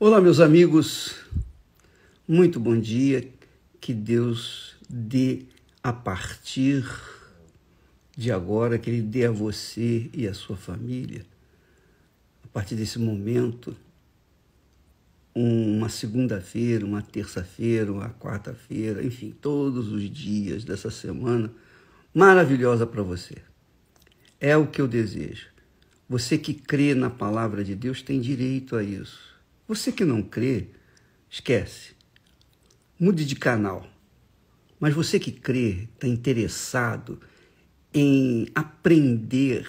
Olá, meus amigos, muito bom dia, que Deus dê a partir de agora, que Ele dê a você e a sua família, a partir desse momento, uma segunda-feira, uma terça-feira, uma quarta-feira, enfim, todos os dias dessa semana maravilhosa para você. É o que eu desejo. Você que crê na palavra de Deus tem direito a isso. Você que não crê, esquece. Mude de canal. Mas você que crê, está interessado em aprender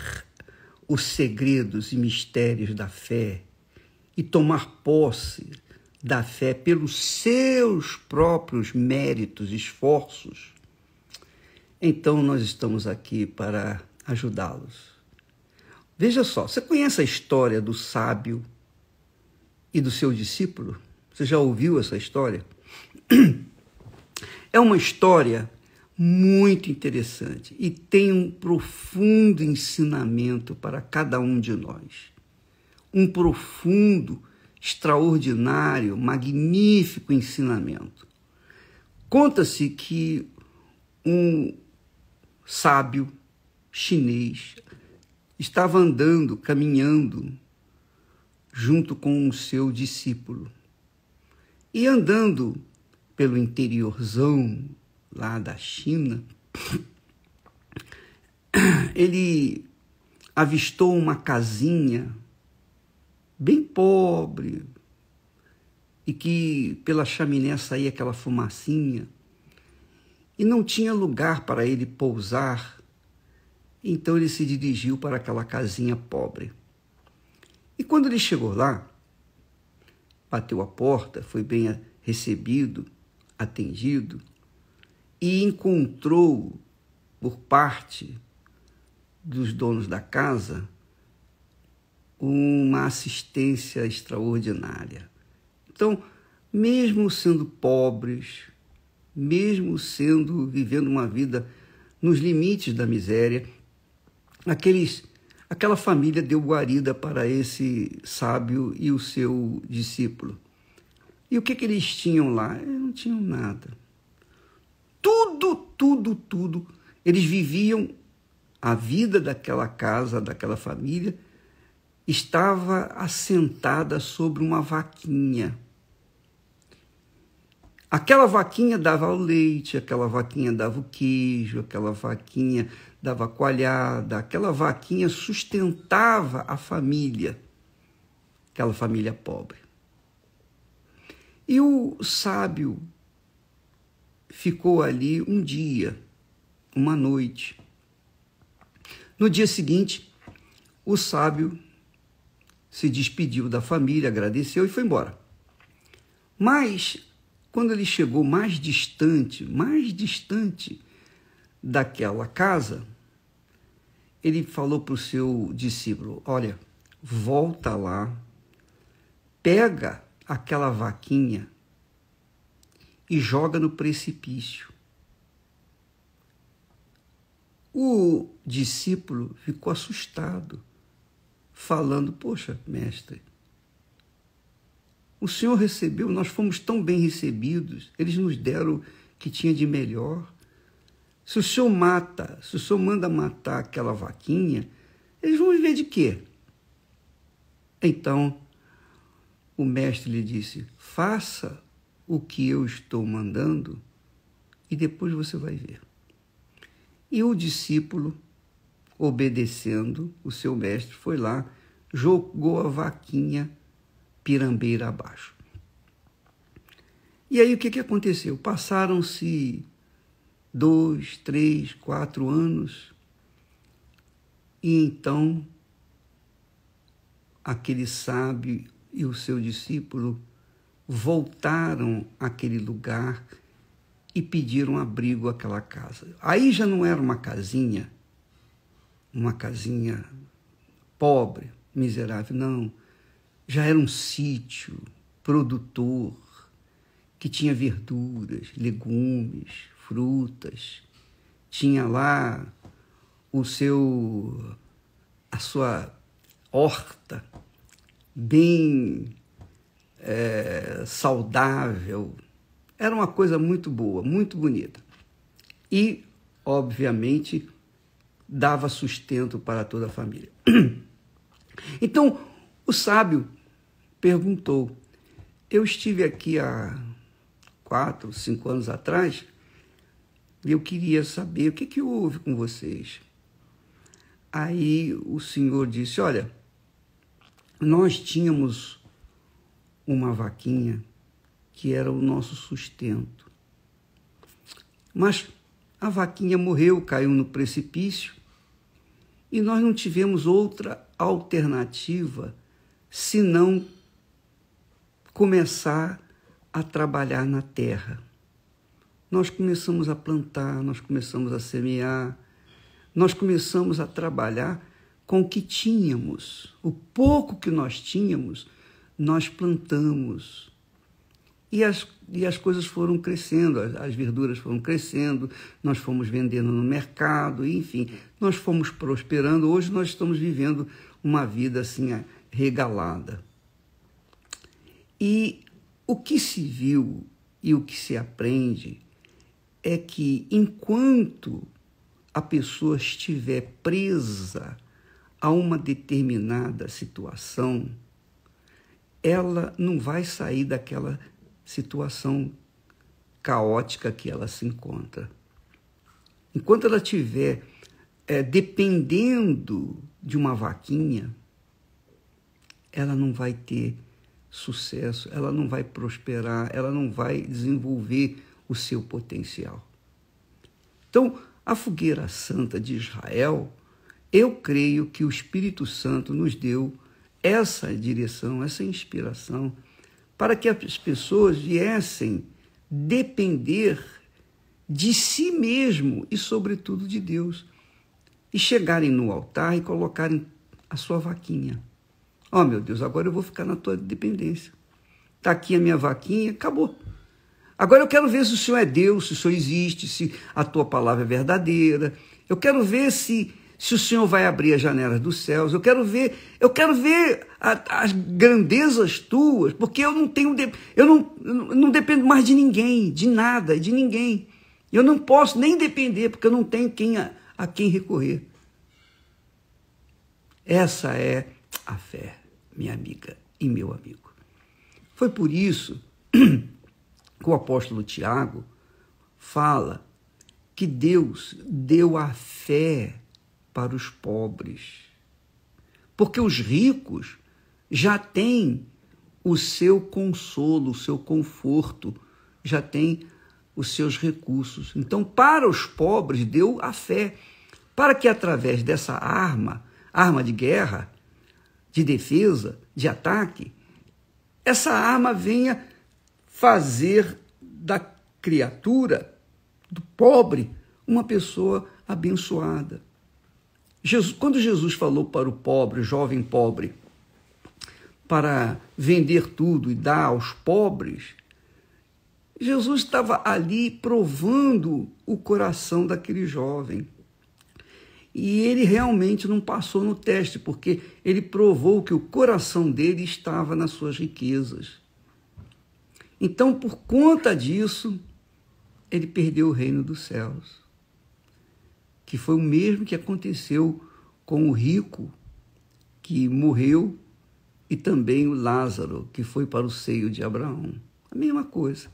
os segredos e mistérios da fé e tomar posse da fé pelos seus próprios méritos, esforços, então nós estamos aqui para ajudá-los. Veja só, você conhece a história do sábio e do seu discípulo? Você já ouviu essa história? É uma história muito interessante e tem um profundo ensinamento para cada um de nós. Um profundo, extraordinário, magnífico ensinamento. Conta-se que um sábio chinês estava andando, caminhando, junto com o seu discípulo. E andando pelo interiorzão lá da China, ele avistou uma casinha bem pobre e que pela chaminé saía aquela fumacinha e não tinha lugar para ele pousar. Então ele se dirigiu para aquela casinha pobre. E quando ele chegou lá, bateu a porta, foi bem recebido, atendido, e encontrou, por parte dos donos da casa, uma assistência extraordinária. Então, mesmo sendo pobres, mesmo vivendo uma vida nos limites da miséria, aquela família deu guarida para esse sábio e o seu discípulo. E o que eles tinham lá? Eles não tinham nada. Tudo. Eles viviam a vida daquela casa, daquela família, estava assentada sobre uma vaquinha. Aquela vaquinha dava o leite, aquela vaquinha dava o queijo, aquela vaquinha dava coalhada, aquela vaquinha sustentava a família, aquela família pobre. E o sábio ficou ali um dia, uma noite. No dia seguinte, o sábio se despediu da família, agradeceu e foi embora. Mas, quando ele chegou mais distante daquela casa, ele falou para o seu discípulo: olha, volta lá, pega aquela vaquinha e joga no precipício. O discípulo ficou assustado, falando: poxa, mestre, o senhor recebeu, nós fomos tão bem recebidos, eles nos deram o que tinha de melhor. Se o senhor manda matar aquela vaquinha, eles vão viver de quê? Então, o mestre lhe disse: faça o que eu estou mandando e depois você vai ver. E o discípulo, obedecendo o seu mestre, foi lá, jogou a vaquinha pirambeira abaixo. E aí o que aconteceu? Passaram-se 2, 3, 4 anos e então aquele sábio e o seu discípulo voltaram àquele lugar e pediram abrigo àquela casa. Aí já não era uma casinha pobre, miserável, não. Já era um sítio produtor que tinha verduras, legumes, frutas. Tinha lá a sua horta bem saudável. Era uma coisa muito boa, muito bonita. E, obviamente, dava sustento para toda a família. Então, o sábio perguntou, eu estive aqui há 4, 5 anos atrás e eu queria saber o que houve com vocês. Aí o senhor disse, olha, nós tínhamos uma vaquinha que era o nosso sustento. Mas a vaquinha morreu, caiu no precipício e nós não tivemos outra alternativa senão começar a trabalhar na terra. Nós começamos a plantar, nós começamos a semear, nós começamos a trabalhar com o que tínhamos. O pouco que nós tínhamos, nós plantamos. E as coisas foram crescendo, as verduras foram crescendo, nós fomos vendendo no mercado, enfim, nós fomos prosperando. Hoje nós estamos vivendo uma vida assim regalada. E o que se viu e o que se aprende é que enquanto a pessoa estiver presa a uma determinada situação, ela não vai sair daquela situação caótica que ela se encontra. Enquanto ela estiver dependendo de uma vaquinha, ela não vai ter sucesso, ela não vai prosperar, ela não vai desenvolver o seu potencial. Então, a fogueira santa de Israel, eu creio que o Espírito Santo nos deu essa direção, essa inspiração, para que as pessoas viessem depender de si mesmo e, sobretudo, de Deus, e chegarem no altar e colocarem a sua vaquinha. Oh, meu Deus, agora eu vou ficar na tua dependência. Está aqui a minha vaquinha, acabou. Agora eu quero ver se o Senhor é Deus, se o Senhor existe, se a tua palavra é verdadeira. Eu quero ver se o Senhor vai abrir as janelas dos céus. Eu quero ver as grandezas tuas, porque eu não dependo mais de ninguém, de nada, de ninguém. Eu não posso nem depender, porque eu não tenho a quem recorrer. Essa é a fé, minha amiga e meu amigo. Foi por isso que o apóstolo Tiago fala que Deus deu a fé para os pobres, porque os ricos já têm o seu consolo, o seu conforto, já têm os seus recursos. Então, para os pobres, deu a fé, para que através dessa arma de guerra, de defesa, de ataque, essa arma venha fazer da criatura, do pobre, uma pessoa abençoada. Quando Jesus falou para o pobre, o jovem pobre, para vender tudo e dar aos pobres, Jesus estava ali provando o coração daquele jovem. E ele realmente não passou no teste, porque ele provou que o coração dele estava nas suas riquezas. Então, por conta disso, ele perdeu o reino dos céus, que foi o mesmo que aconteceu com o rico que morreu e também o Lázaro, que foi para o seio de Abraão. A mesma coisa.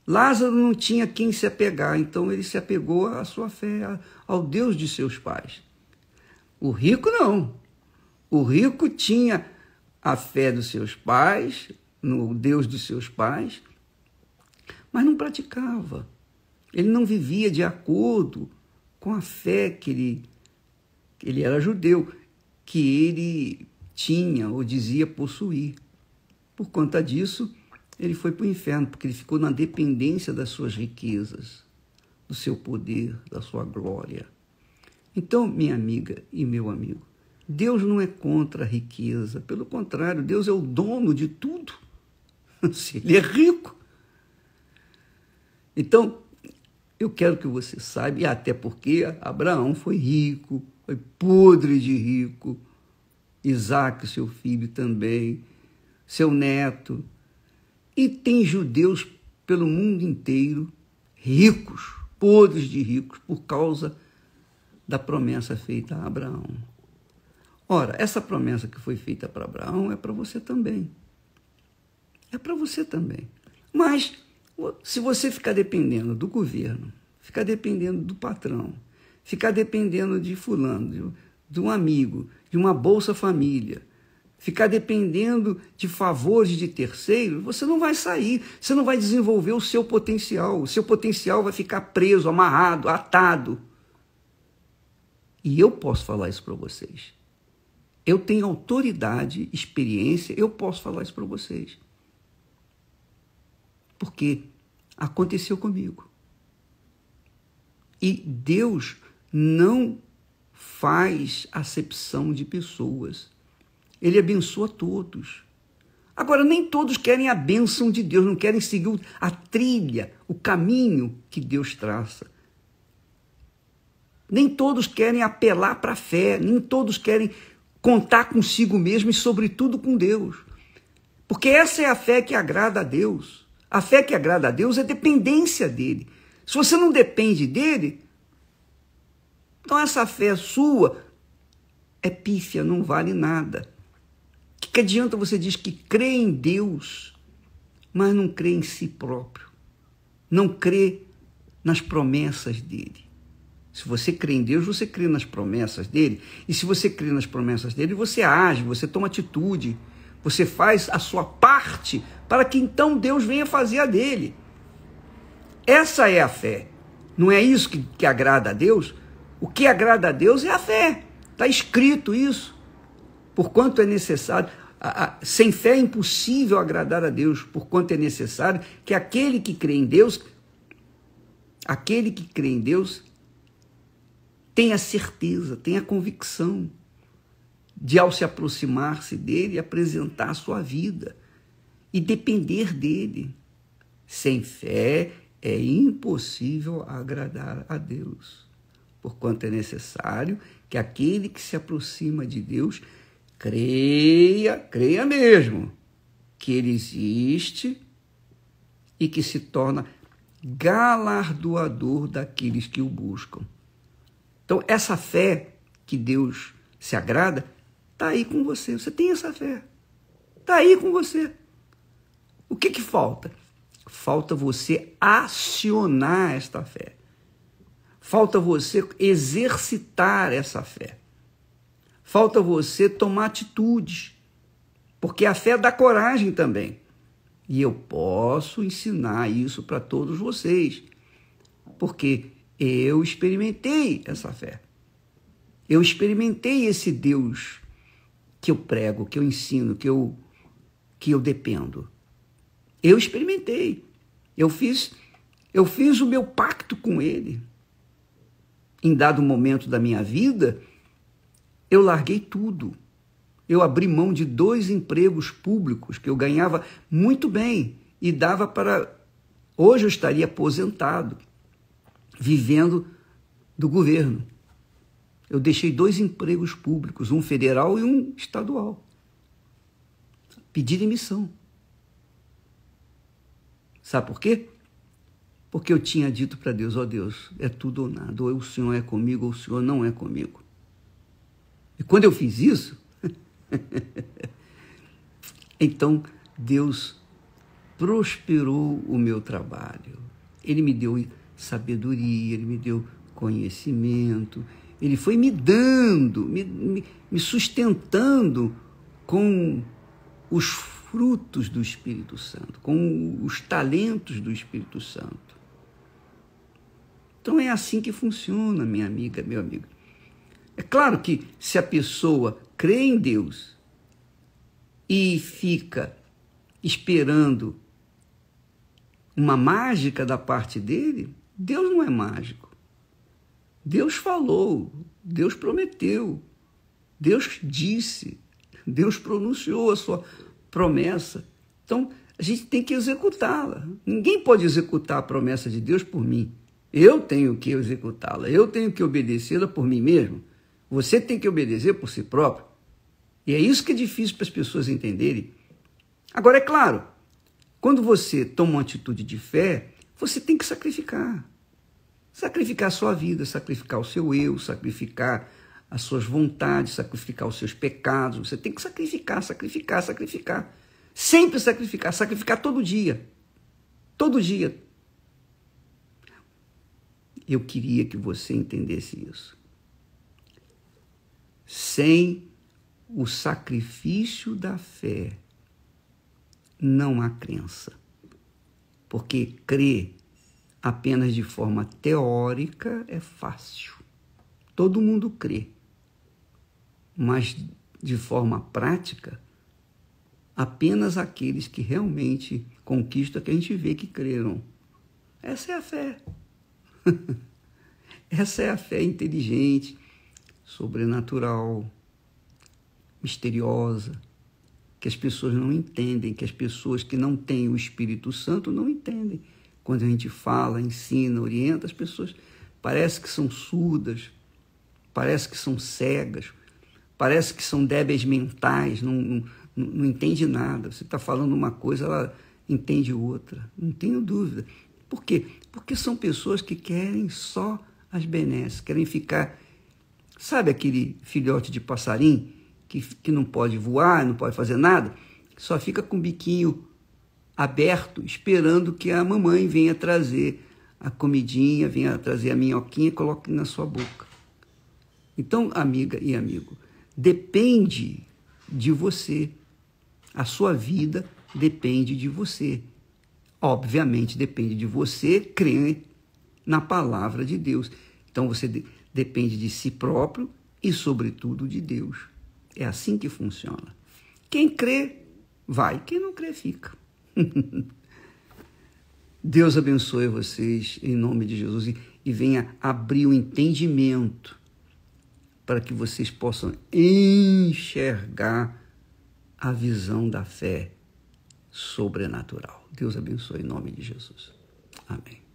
Lázaro não tinha quem se apegar, então ele se apegou à sua fé, ao Deus de seus pais. O rico não. O rico tinha a fé dos seus pais, no Deus dos seus pais, mas não praticava. Ele não vivia de acordo com a fé que ele era judeu, que ele tinha ou dizia possuir. Por conta disso, ele foi para o inferno, porque ele ficou na dependência das suas riquezas, do seu poder, da sua glória. Então, minha amiga e meu amigo, Deus não é contra a riqueza, pelo contrário, Deus é o dono de tudo. Se ele é rico. Então, eu quero que você saiba, e até porque Abraão foi rico, foi podre de rico, Isaac, seu filho, também. seu neto. E tem judeus pelo mundo inteiro, ricos, podres de ricos, por causa da promessa feita a Abraão. Ora, essa promessa que foi feita para Abraão é para você também. É para você também. Mas, se você ficar dependendo do governo, ficar dependendo do patrão, ficar dependendo de fulano, de um amigo, de uma Bolsa Família, ficar dependendo de favores de terceiros, você não vai sair, você não vai desenvolver o seu potencial vai ficar preso, amarrado, atado. E eu posso falar isso para vocês. Eu tenho autoridade, experiência, eu posso falar isso para vocês. Porque aconteceu comigo. E Deus não faz acepção de pessoas. Ele abençoa todos. Agora, nem todos querem a bênção de Deus, não querem seguir a trilha, o caminho que Deus traça. Nem todos querem apelar para a fé, nem todos querem contar consigo mesmo e, sobretudo, com Deus. Porque essa é a fé que agrada a Deus. A fé que agrada a Deus é dependência dele. Se você não depende dele, então essa fé sua é pífia, não vale nada. O que adianta você dizer que crê em Deus, mas não crê em si próprio? Não crê nas promessas dele. Se você crê em Deus, você crê nas promessas dele. E se você crê nas promessas dele, você age, você toma atitude, você faz a sua parte para que então Deus venha fazer a dele. Essa é a fé. Não é isso que agrada a Deus? O que agrada a Deus é a fé. Está escrito isso. Porquanto é necessário, sem fé é impossível agradar a Deus, porquanto é necessário que aquele que crê em Deus tenha certeza, tenha convicção de, ao se aproximar-se dele, apresentar a sua vida e depender dele. Sem fé é impossível agradar a Deus, porquanto é necessário que aquele que se aproxima de Deus creia mesmo, que ele existe e que se torna galardoador daqueles que o buscam. Então, essa fé que Deus se agrada, está aí com você. Você tem essa fé. Está aí com você. O que falta? Falta você acionar esta fé. Falta você exercitar essa fé. Falta você tomar atitudes. Porque a fé dá coragem também. E eu posso ensinar isso para todos vocês. Porque eu experimentei essa fé. Eu experimentei esse Deus que eu prego, que eu ensino, que eu dependo. Eu experimentei. Eu fiz o meu pacto com ele. Em dado momento da minha vida, eu larguei tudo. Eu abri mão de 2 empregos públicos que eu ganhava muito bem e dava para... Hoje eu estaria aposentado, vivendo do governo. Eu deixei 2 empregos públicos, um federal e um estadual. Pedi demissão. Sabe por quê? Porque eu tinha dito para Deus, ó Deus, é tudo ou nada, ou o Senhor é comigo ou o Senhor não é comigo. E quando eu fiz isso, então Deus prosperou o meu trabalho. Ele me deu sabedoria, ele me deu conhecimento, ele foi me dando, me sustentando com os frutos do Espírito Santo, com os talentos do Espírito Santo. Então é assim que funciona, minha amiga, meu amigo. É claro que se a pessoa crê em Deus e fica esperando uma mágica da parte dele, Deus não é mágico. Deus falou, Deus prometeu, Deus disse, Deus pronunciou a sua promessa. Então, a gente tem que executá-la. Ninguém pode executar a promessa de Deus por mim. Eu tenho que executá-la, eu tenho que obedecê-la por mim mesmo. Você tem que obedecer por si próprio. E é isso que é difícil para as pessoas entenderem. Agora, é claro, quando você toma uma atitude de fé, você tem que sacrificar. Sacrificar a sua vida, sacrificar o seu eu, sacrificar as suas vontades, sacrificar os seus pecados. Você tem que sacrificar, sacrificar, sacrificar. Sempre sacrificar, sacrificar todo dia. Todo dia. Eu queria que você entendesse isso. Sem o sacrifício da fé, não há crença. Porque crer apenas de forma teórica é fácil. Todo mundo crê. Mas de forma prática, apenas aqueles que realmente conquistam que a gente vê que creram. Essa é a fé. Essa é a fé inteligente, sobrenatural, misteriosa, que as pessoas não entendem, que as pessoas que não têm o Espírito Santo não entendem. Quando a gente fala, ensina, orienta, as pessoas parece que são surdas, parece que são cegas, parece que são débeis mentais, não entende nada. Você está falando uma coisa, ela entende outra. Não tenho dúvida. Por quê? Porque são pessoas que querem só as benesses, querem ficar... Sabe aquele filhote de passarinho que não pode voar, não pode fazer nada? Só fica com o biquinho aberto, esperando que a mamãe venha trazer a comidinha, venha trazer a minhoquinha e coloque na sua boca. Então, amiga e amigo, depende de você. A sua vida depende de você. Obviamente, depende de você crer na palavra de Deus. Então, você depende de si próprio e, sobretudo, de Deus. É assim que funciona. Quem crê, vai. Quem não crê, fica. Deus abençoe vocês em nome de Jesus e venha abrir o entendimento para que vocês possam enxergar a visão da fé sobrenatural. Deus abençoe em nome de Jesus. Amém.